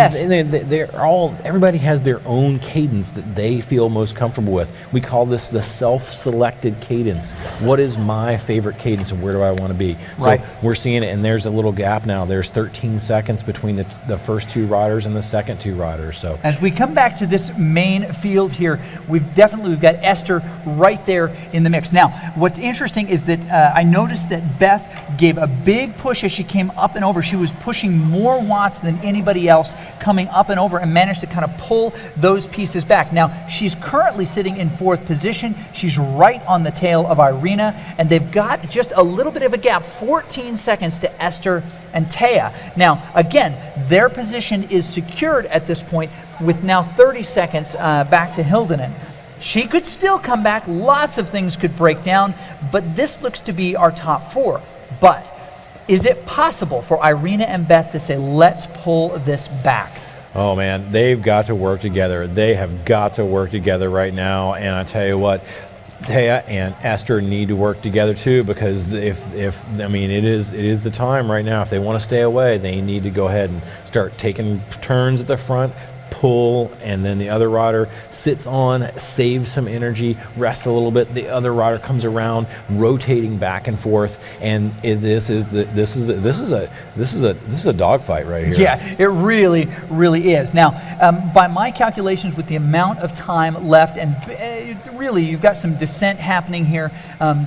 everybody has their own cadence that they feel most comfortable with. We call this the self-selected cadence. What is my favorite cadence and where do I want to be? So we're seeing it, and there's a little gap now. There's 13 seconds between the first two riders and the second two riders. So
as we come back to this main field here, we've got Esther right there in the mix. Now, what's interesting is that I noticed that Beth gave a big push as she came up and over. She was pushing more watts than anybody else coming up and over, and managed to kind of pull those pieces back. Now, she's currently sitting in fourth position. She's right on the tail of Irina, and they've got just a little bit of a gap, 14 seconds to Esther and Taya. Now, again, their position is secured at this point with now 30 seconds back to Hildenin. She could still come back. Lots of things could break down, but this looks to be our top four. But is it possible for Irina and Beth to say, let's pull this back?
Oh man, they've got to work together. They have got to work together right now, and I tell you what, Taya and Esther need to work together too, because it is the time right now. If they want to stay away, they need to go ahead and start taking turns at the front, pull, and then the other rider sits on, saves some energy, rests a little bit. The other rider comes around, rotating back and forth, and this is a dogfight right here.
Yeah, it really, really is. Now, by my calculations, with the amount of time left, and really, you've got some descent happening here.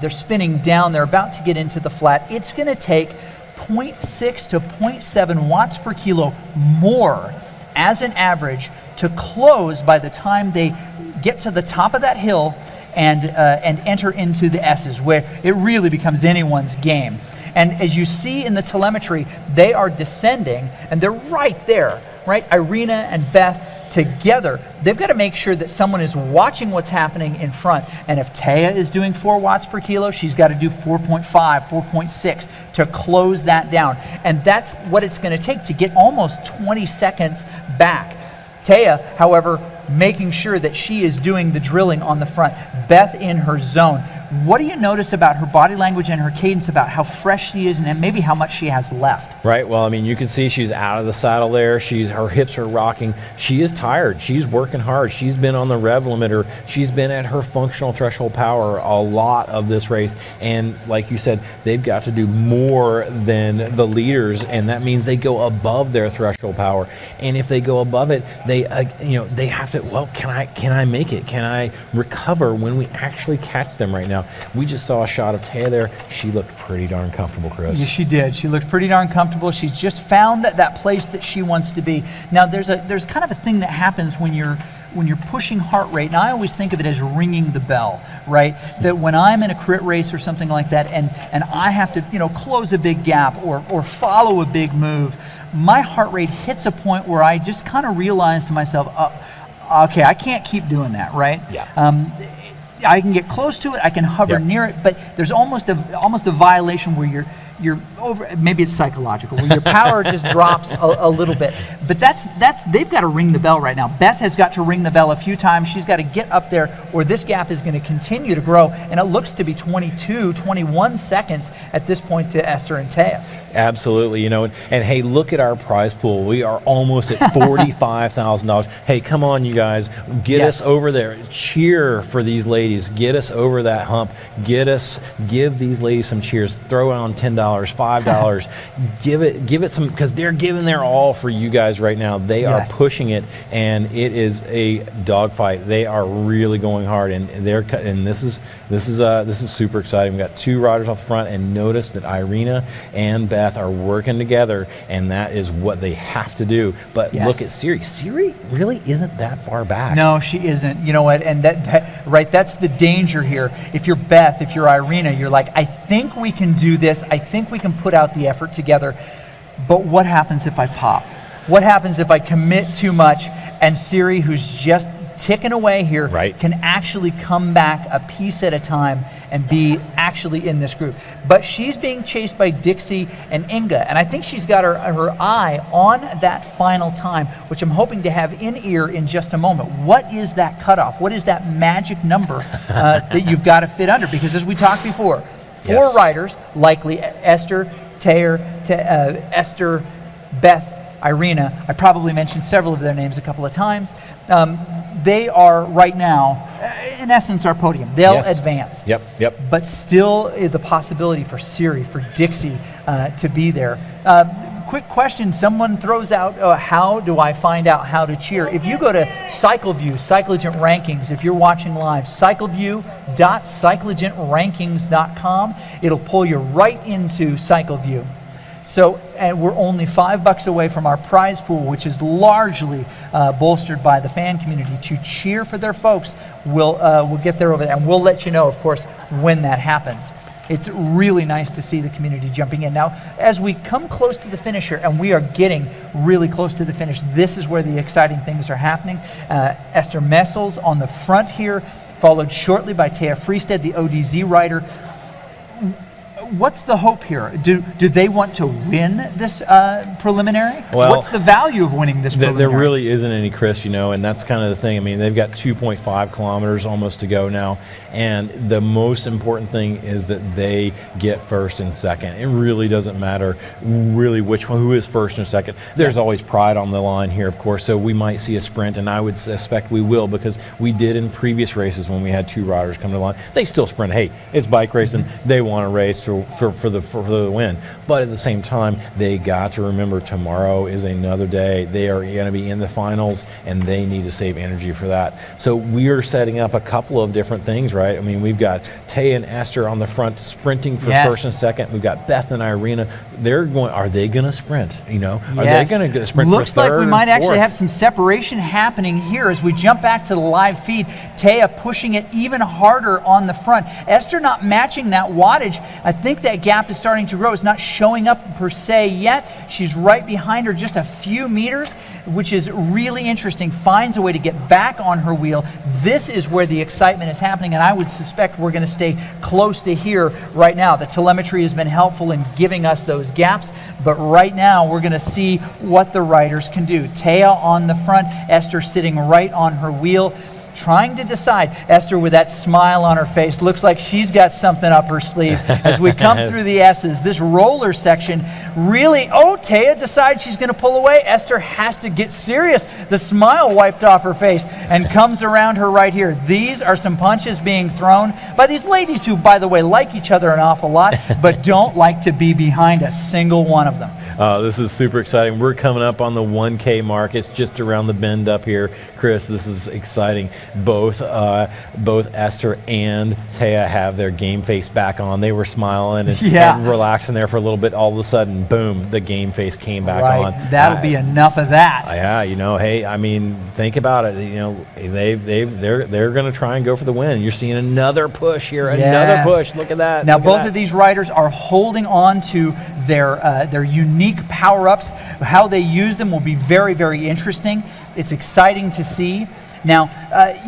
They're spinning down. They're about to get into the flat. It's going to take 0.6 to 0.7 watts per kilo more as an average to close by the time they get to the top of that hill and enter into the S's, where it really becomes anyone's game. And as you see in the telemetry, they are descending, and they're right there, right? Irina and Beth together. They've got to make sure that someone is watching what's happening in front. And if Taya is doing 4 watts per kilo, she's got to do 4.5, 4.6 to close that down. And that's what it's going to take to get almost 20 seconds back. Taya, however, making sure that she is doing the drilling on the front. Beth in her zone. What do you notice about her body language and her cadence about how fresh she is and maybe how much she has left?
Right. Well, I mean, you can see she's out of the saddle there. Her hips are rocking. She is tired. She's working hard. She's been on the rev limiter. She's been at her functional threshold power a lot of this race. And like you said, they've got to do more than the leaders, and that means they go above their threshold power. And if they go above it, they have to, well, can I make it? Can I recover when we actually catch them right now? We just saw a shot of Taya there. She looked pretty darn comfortable, Chris.
Yes, she did. She looked pretty darn comfortable. She's just found that place that she wants to be. Now, there's kind of a thing that happens when you're pushing heart rate, and I always think of it as ringing the bell, right? That when I'm in a crit race or something like that, and I have to, close a big gap or follow a big move, my heart rate hits a point where I just kind of realize to myself, okay, I can't keep doing that, right?
Yeah.
I can get close to it, I can hover near it, but there's almost a violation where you're over, maybe it's psychological, where your power just drops a little bit. But that's they've got to ring the bell right now. Beth has got to ring the bell a few times. She's got to get up there, or this gap is going to continue to grow, and it looks to be 22, 21 seconds at this point to Esther and Taya.
Absolutely, and hey, look at our prize pool. We are almost at $45,000. Hey, come on, you guys, get us over there. Cheer for these ladies. Get us over that hump. Give these ladies some cheers. Throw on $10, $5. give it some, because they're giving their all for you guys right now. They are pushing it, and it is a dogfight. They are really going hard, and this is super exciting. We got two riders off the front, and notice that Irina and Beth are working together, and that is what they have to do. But look at Siri. Siri really isn't that far back.
No, she isn't. You know what? And that's the danger here. If you're Beth, if you're Irina, you're like, I think we can do this. I think we can put out the effort together. But what happens if I pop? What happens if I commit too much and Siri, who's just ticking away here, can actually come back a piece at a time and be actually in this group? But she's being chased by Dixie and Inga, and I think she's got her eye on that final time, which I'm hoping to have in ear in just a moment. What is that cutoff? What is that magic number that you've got to fit under? Because as we talked before, four riders, likely Esther, Esther, Beth, Irina. I probably mentioned several of their names a couple of times. They are right now, in essence, our podium. They'll advance.
Yep.
But still the possibility for Siri, for Dixie to be there. Quick question, someone throws out, how do I find out how to cheer? If you go to CycleView, Cyclogent Rankings, if you're watching live, cycleview.cyclogentrankings.com, it'll pull you right into CycleView. So, and we're only $5 away from our prize pool, which is largely bolstered by the fan community to cheer for their folks. We'll get there over there, and we'll let you know, of course, when that happens. It's really nice to see the community jumping in. Now, as we come close to the finish here, and we are getting really close to the finish, this is where the exciting things are happening. Esther Messels on the front here, followed shortly by Taya Freestead, the ODZ rider. What's the hope here? Do they want to win this preliminary?
Well,
what's the value of winning this preliminary?
There really isn't any, Chris, and that's kind of the thing. I mean, they've got 2.5 kilometers almost to go now, and the most important thing is that they get first and second. It really doesn't matter really who is first and second. There's always pride on the line here, of course, so we might see a sprint, and I would suspect we will, because we did in previous races when we had two riders come to the line. They still sprint. Hey, it's bike racing. They want to race for the win. But at the same time, they got to remember tomorrow is another day. They are going to be in the finals, and they need to save energy for that. So we are setting up a couple of different things, right? I mean, we've got Taya and Esther on the front sprinting for first and second. We've got Beth and Irina. Are they going to sprint? Are they going to sprint
Looks
for third?
Looks like we might actually
fourth?
have some separation happening here as we jump back to the live feed. Taya pushing it even harder on the front. Esther not matching that wattage. I think that gap is starting to grow. It's not showing up per se yet. She's right behind her just a few meters, which is really interesting. Finds a way to get back on her wheel. This is where the excitement is happening, and I would suspect we're going to stay close to here right now. The telemetry has been helpful in giving us those gaps, but right now we're going to see what the riders can do. Taya on the front, Esther sitting right on her wheel. trying to decide. Esther, with that smile on her face, looks like she's got something up her sleeve. As we come through the S's, this roller section really, Taya decides she's going to pull away. Esther has to get serious. The smile wiped off her face and comes around her right here. These are some punches being thrown by these ladies who, by the way, like each other an awful lot, but don't like to be behind a single one of them.
This is super exciting. We're coming up on the 1K mark. It's just around the bend up here. Chris, this is exciting. Both Esther and Taya have their game face back on. They were smiling and relaxing there for a little bit. All of a sudden, boom, the game face came back on.
That'll be enough of that.
Yeah, hey, I mean, think about it. They're going to try and go for the win. You're seeing another push here, another push. Look at that.
Now, both of these riders are holding on to their unique power-ups. How they use them will be very, very interesting. It's exciting to see. Now,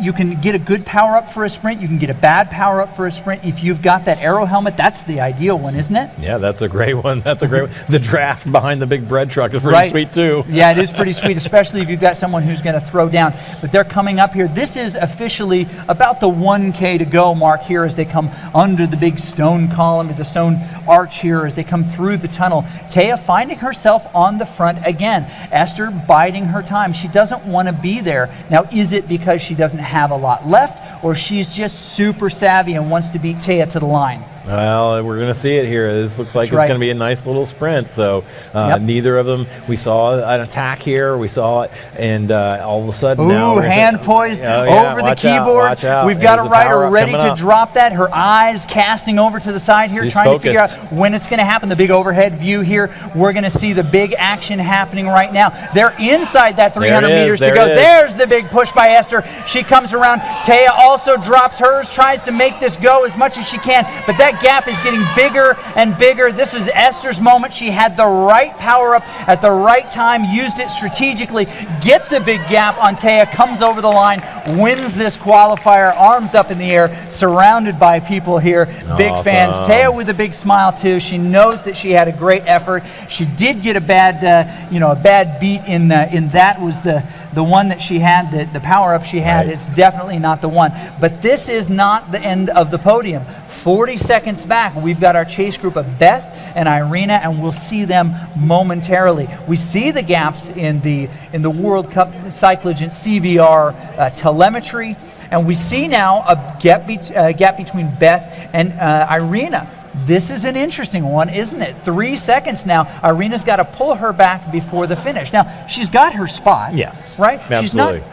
you can get a good power-up for a sprint. You can get a bad power-up for a sprint. If you've got that aero helmet, that's the ideal one, isn't it?
Yeah, that's a great one. That's a great one. The draft behind the big bread truck is pretty sweet, too.
Yeah, it is pretty sweet, especially if you've got someone who's going to throw down. But they're coming up here. This is officially about the 1K to go mark here as they come under the big stone column, the stone arch here as they come through the tunnel. Taya finding herself on the front again. Esther biding her time. She doesn't want to be there. Now, is it because she doesn't have a lot left, or she's just super savvy and wants to beat Taya to the line?
Well, we're going to see it here. This looks like it's going to be a nice little sprint. So neither of them, we saw an attack here. We saw it, and all of a sudden now.
Hand poised over the keyboard.
Watch out.
We've got a rider ready to drop that. Her eyes casting over to the side here, trying to figure out when it's going to happen. The big overhead view here. We're going to see the big action happening right now. They're inside that 300 meters to go. There's the big push by Esther. She comes around. Taya also drops hers, tries to make this go as much as she can, but that gap is getting bigger and bigger. This was Esther's moment. She had the right power up at the right time, used it strategically, gets a big gap on Taya, comes over the line, wins this qualifier, arms up in the air, surrounded by people here. Big fans. Taya with a big smile too. She knows that she had a great effort. She did get a bad, a bad beat in that was the one that she had, the power-up she had. It's definitely not the one. But this is not the end of the podium. 40 seconds back, we've got our chase group of Beth and Irina, and we'll see them momentarily. We see the gaps in the World Cup Cyclogen CVR telemetry, and we see now a gap between Beth and Irina. This is an interesting one, isn't it? 3 seconds now. Irina's got to pull her back before the finish. Now, she's got her spot.
Yes.
Right?
Absolutely.
She's not,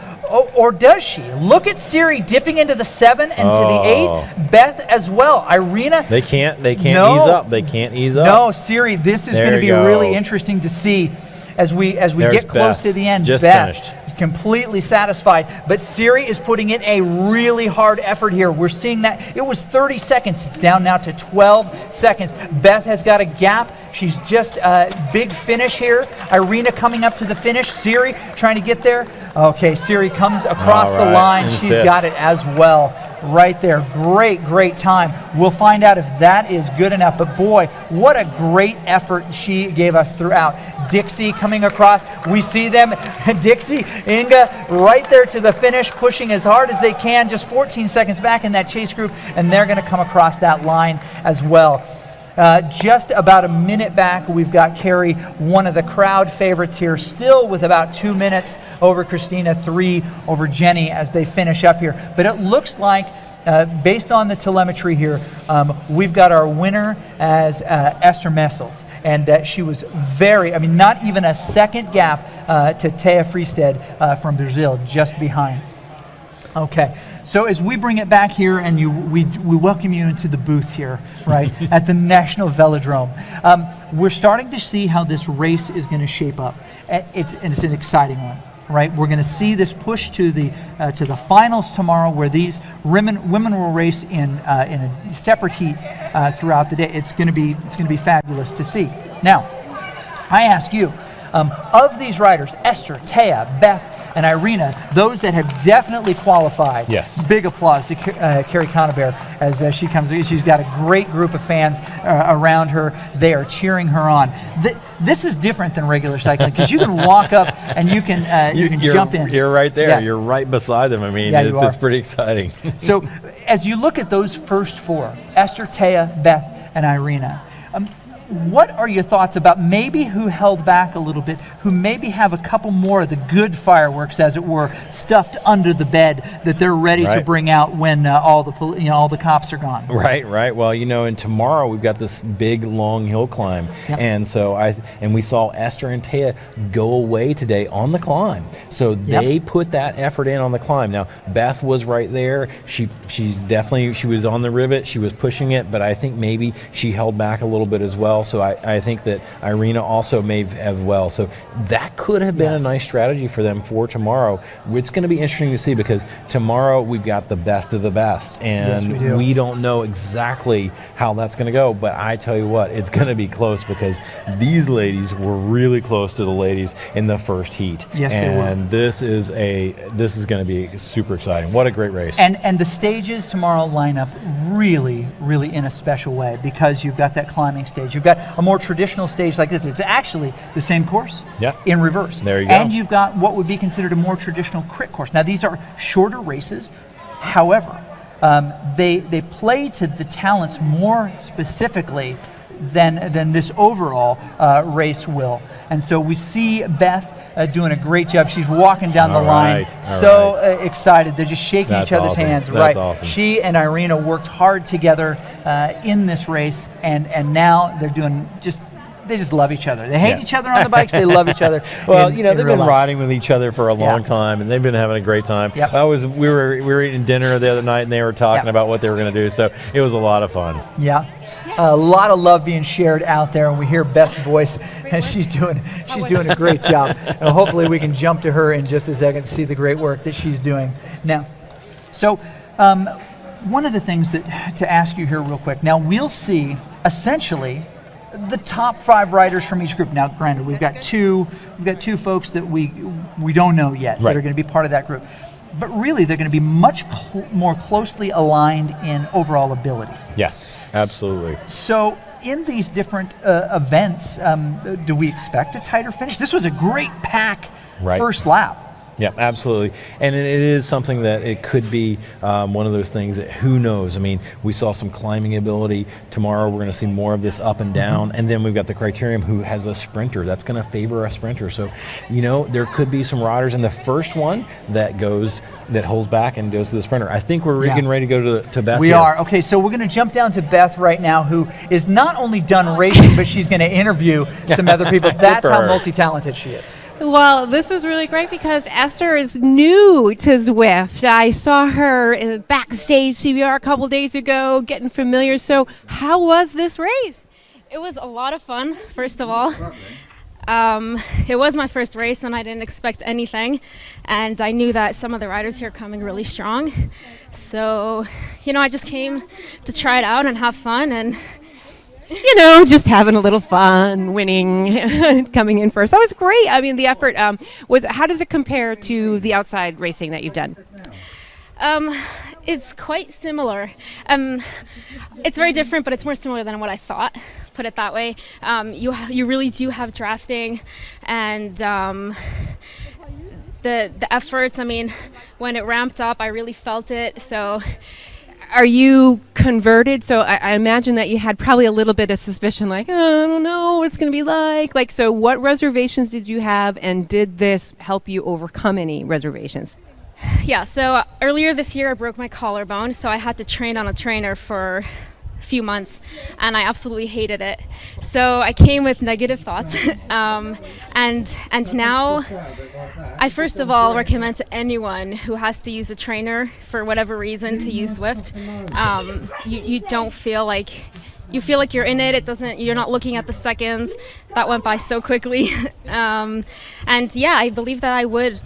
or does she? Look at Siri dipping into the 7 and to the 8. Beth as well. Irina.
They can't ease up. They can't ease up.
No, Siri, this is going to be really interesting to see as we get close to the end.
Just
Beth
finished.
Completely satisfied, but Siri is putting in a really hard effort here. We're seeing that it was 30 seconds. It's down now to 12 seconds. Beth has got a gap. She's just a big finish here. Irina coming up to the finish. Siri trying to get there. Okay, Siri comes across the line. She's got it as well. Right there. Great time. We'll find out if that is good enough. But boy, what a great effort she gave us throughout. Dixie coming across. We see them. Dixie, Inga, right there to the finish, pushing as hard as they can. Just 14 seconds back in that chase group, and they're going to come across that line as well. Just about a minute back, we've got Carrie, one of the crowd favorites here, still with about 2 minutes over Christina, 3 over Jenny as they finish up here. But it looks like, based on the telemetry here, we've got our winner as Esther Messels. And she was not even a second gap to Taya Freestead from Brazil, just behind. Okay. So as we bring it back here, and we welcome you into the booth here, right, at the National Velodrome, we're starting to see how this race is going to shape up. It's an exciting one, right? We're going to see this push to the finals tomorrow, where these women will race in separate heats throughout the day. It's going to be fabulous to see. Now, I ask you, of these riders, Esther, Taya, Beth, and Irina, those that have definitely qualified.
Yes.
Big applause to Carrie Conabear as she comes. She's got a great group of fans around her. They are cheering her on. This is different than regular cycling because you can walk up and you can jump in.
You're right there.
Yes.
You're right beside them. I mean, it's pretty exciting.
So as you look at those first four, Esther, Taya, Beth, and Irina, what are your thoughts about maybe who held back a little bit, who maybe have a couple more of the good fireworks, as it were, stuffed under the bed that they're ready to bring out when all the cops are gone?
Right. Well, and tomorrow we've got this big long hill climb, and so we saw Esther and Taya go away today on the climb, so they put that effort in on the climb. Now Beth was right there. She was on the rivet. She was pushing it, but I think maybe she held back a little bit as well. So I think that Irina also may have well. So that could have been a nice strategy for them for tomorrow. It's going to be interesting to see because tomorrow we've got the best of the best. And we don't know exactly how that's going to go. But I tell you what, it's going to be close because these ladies were really close to the ladies in the first heat.
Yes, they were.
And this is going to be super exciting. What a great race.
And the stages tomorrow line up really, really in a special way because you've got that climbing stage. You've got a more traditional stage like this. It's actually the same course in reverse.
There you go.
And you've got what would be considered a more traditional crit course. Now, these are shorter races. However, they play to the talents more specifically than this overall race will. And so we see Beth doing a great job. She's walking down the line, excited. They're just shaking each other's hands.
That's awesome.
She and Irina worked hard together in this race, and now they're doing they just love each other. They hate each other on the bikes. They love each other.
Well, they've been riding with each other for a long time, and they've been having a great time.
Yep.
We were eating dinner the other night, and they were talking about what they were going to do. So it was a lot of fun.
Yeah, a lot of love being shared out there, and we hear Beth's voice, and she's doing a great job. And hopefully, we can jump to her in just a second to see the great work that she's doing now. So, one of the things to ask you here real quick. Now we'll see essentially the top 5 riders from each group. Now, granted, we've got two folks that we don't know yet that are going to be part of that group. But really, they're going to be much more closely aligned in overall ability.
Yes, absolutely.
So, in these different events, do we expect a tighter finish? This was a great pack first lap.
Yeah, absolutely. And it is something that it could be one of those things that who knows. I mean, we saw some climbing ability. Tomorrow we're going to see more of this up and down. And then we've got the criterium who has a sprinter. That's going to favor a sprinter. So, there could be some riders in the first one that holds back and goes to the sprinter. I think we're getting ready to go to Beth.
We are. Okay, so we're going to jump down to Beth right now, who is not only done racing, but she's going to interview some other people. That's how multi-talented she is.
Well, this was really great because Esther is new to Zwift. I saw her in backstage CVR a couple days ago, getting familiar. So how was this race?
It was a lot of fun, first of all. It was my first race and I didn't expect anything. And I knew that some of the riders here are coming really strong. So, I just came to try it out and have fun and
just having a little fun, winning, coming in first. That was great. I mean, the effort how does it compare to the outside racing that you've done?
It's quite similar. It's very different, but it's more similar than what I thought, put it that way. You really do have drafting and the efforts. I mean, when it ramped up, I really felt it. So
are you converted? So I imagine that you had probably a little bit of suspicion, like, oh, I don't know what it's going to be like. So what reservations did you have, and did this help you overcome any reservations?
Yeah, so earlier this year I broke my collarbone, so I had to train on a trainer for a few months, and I absolutely hated it. So I came with negative thoughts, and now I first of all recommend to anyone who has to use a trainer for whatever reason to use Zwift. You don't feel like you feel like you're in it. You're not looking at the seconds. That went by so quickly. And yeah, I believe that I would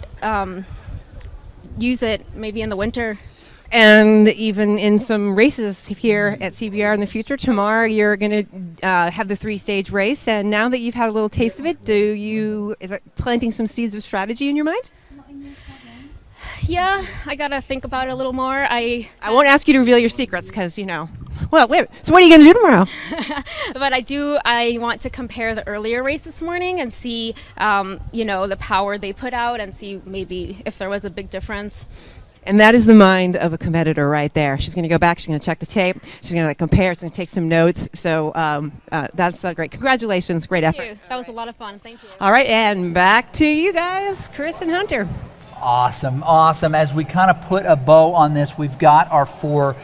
use it maybe in the winter.
And even in some races here at CVR in the future. Tomorrow you're going to have the 3-stage race, and now that you've had a little taste of it, is it planting some seeds of strategy in your mind?
Yeah, I gotta think about it a little more.
I won't ask you to reveal your secrets because, you know. Well, wait. So what are you going to do tomorrow?
But I want to compare the earlier race this morning and see, the power they put out and see maybe if there was a big difference.
And that is the mind of a competitor right there. She's going to go back. She's going to check the tape. She's going to compare. She's going to take some notes. So that's great. Congratulations. Great effort.
Thank you. That was a lot of fun. Thank you.
All right. And back to you guys, Chris and Hunter.
Awesome. As we kind of put a bow on this, we've got our 4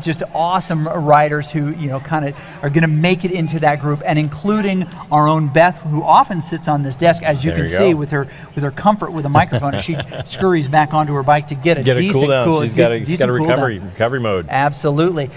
just awesome riders who, kind of are going to make it into that group, and including our own Beth, who often sits on this desk, as you can see, with her comfort with a microphone, and she scurries back onto her bike to get a decent
cool down. She's got a recovery mode.
Absolutely.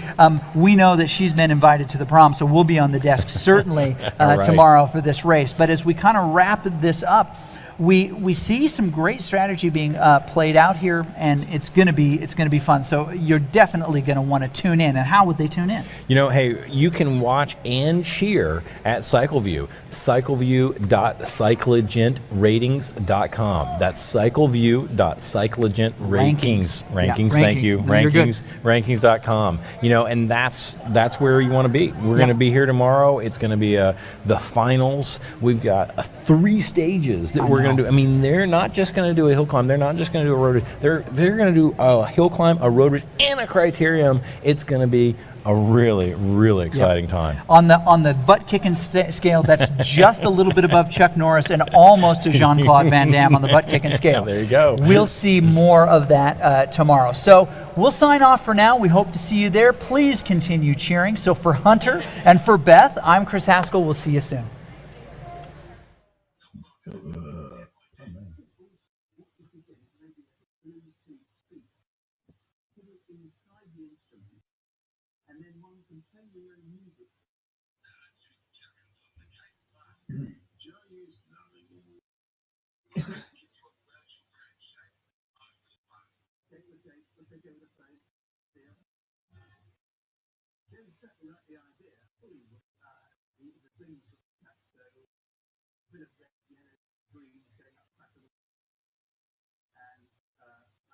We know that she's been invited to the prom, so we'll be on the desk certainly
Right.
tomorrow for this race. But as we kind of wrap this up, we see some great strategy being played out here, and it's going to be fun. So you're definitely going to want to tune in. And how would they tune in?
Hey, you can watch and cheer at CycleView. CycleView.cyclogenratings.com. That's CycleView.cyclogenratings.
Rankings.
Thank you.
No, you're good.
Rankings.com. And that's where you want to be. We're going to be here tomorrow. It's going to be the finals. We've got 3 stages that we're going to do. I mean, they're not just going to do a hill climb. They're not just going to do a road race. They're going to do a hill climb, a road race, and a criterium. It's going to be a really, really exciting time.
On the butt kicking scale, that's just a little bit above Chuck Norris and almost to Jean-Claude Van Damme on the butt kicking scale.
There you go.
We'll see more of that tomorrow. So we'll sign off for now. We hope to see you there. Please continue cheering. So for Hunter and for Beth, I'm Chris Haskell. We'll see you soon.